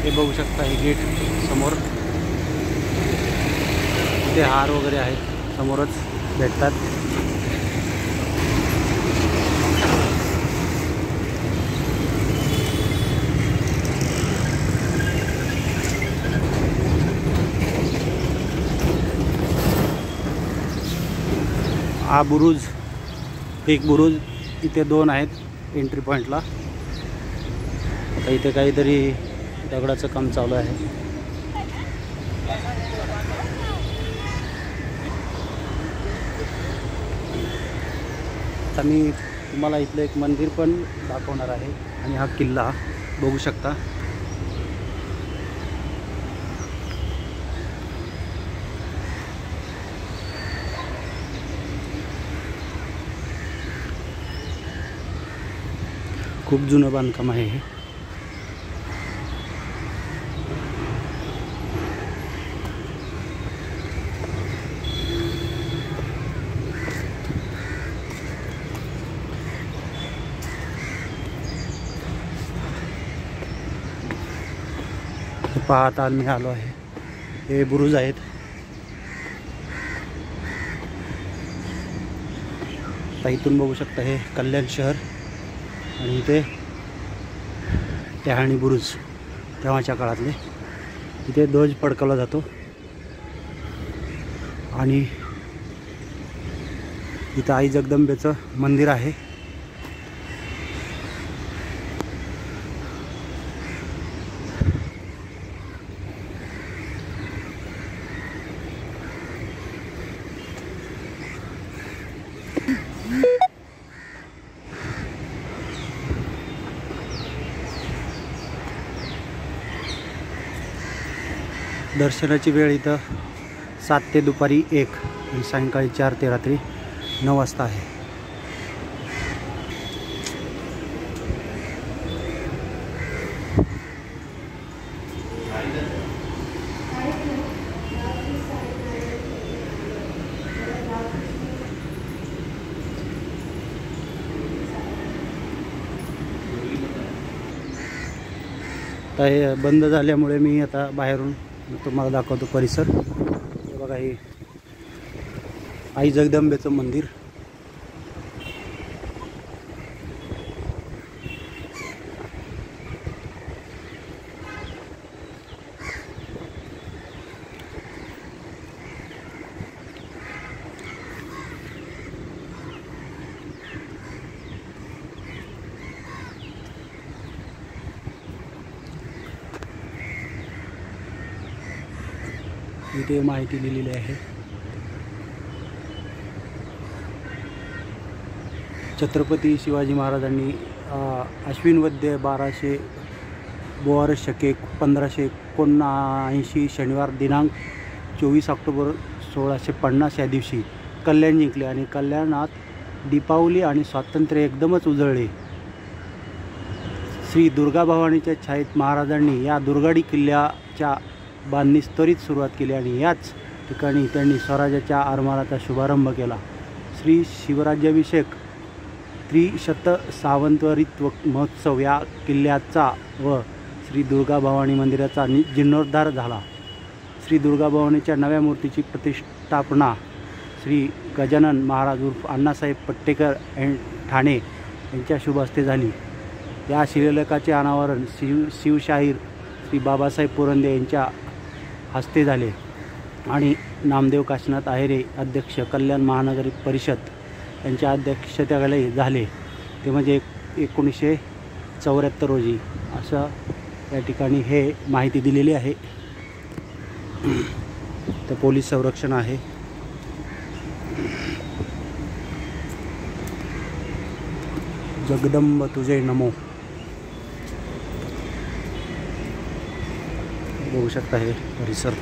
हे बघू शकता, हे गेट समोर इथे हार वगैरे आहेत, समोरच भेटतात. हा बुरुज, एक बुरुज, इथे दोन आहेत एंट्री पॉईंटला. आता इथे काहीतरी दगडाचं काम चालू आहे. आता मी तुम्हाला इथलं एक मंदिर पण दाखवणार आहे आणि हा किल्ला बघू शकता. खूप जुनं बांधकाम आहे हे. पाहता मी आलो आहे, हे बुरुज आहेत. आता इथून बघू शकता हे कल्याण शहर आणि इथे टहाणी बुरुज, तेव्हाच्या काळातले. इथे ध्वज फडकवला जातो आणि इथं आई जगदंबेचं मंदिर आहे. दर्शनाची वेळ इथं 7 ते दुपारी 1 आणि सायंकाळी 4 ते रात्री 9 वाजता आहे. आता हे बंद झाल्यामुळे मी आता बाहेरून तुम्हाला दाखवतो परिसर. हे बघा, हे आई जगदंबेचं मंदिर. इथे माहिती दिलेली आहे. छत्रपती शिवाजी महाराजांनी अश्विन वद्य 1200 शके 1579 शनिवार दिनांक 24 ऑक्टोबर 1650 या दिवशी कल्याण जिंकले आणि कल्याणात दीपावली आणि स्वातंत्र्य एकदमच उजळले. श्री दुर्गाभवानीच्या छायेत महाराजांनी या दुर्गाडी किल्ल्याच्या बांधणीस त्वरित सुरुवात केली आणि याच ठिकाणी त्यांनी स्वराज्याच्या आरमाराचा शुभारंभ केला. श्री शिवराज्याभिषेक त्रिशत सावंतरित्व महोत्सव या किल्ल्याचा व श्री दुर्गाभवानी मंदिराचा जीर्णोद्धार झाला. श्री दुर्गाभवानीच्या नव्या मूर्तीची प्रतिष्ठापना श्री गजानन महाराज उर्फ अण्णासाहेब पट्टेकर ठाणे यांच्या शुभ हस्ते झाली. या शिलालेखाचे अनावरण शिवशाहीर श्री बाबासाहेब पुरंदे यांच्या हस्ते झाले आणि नामदेव काशीनाथ आहेरे अध्यक्ष कल्याण महानगर परिषद यांच्या अध्यक्षतेखाली झाले. ते म्हणजे 1974 रोजी असं या ठिकाणी हे माहिती दिलेली आहे. तर पोलीस संरक्षण आहे. जगदंब तुझे नमो. बघू शकता हे परिसर.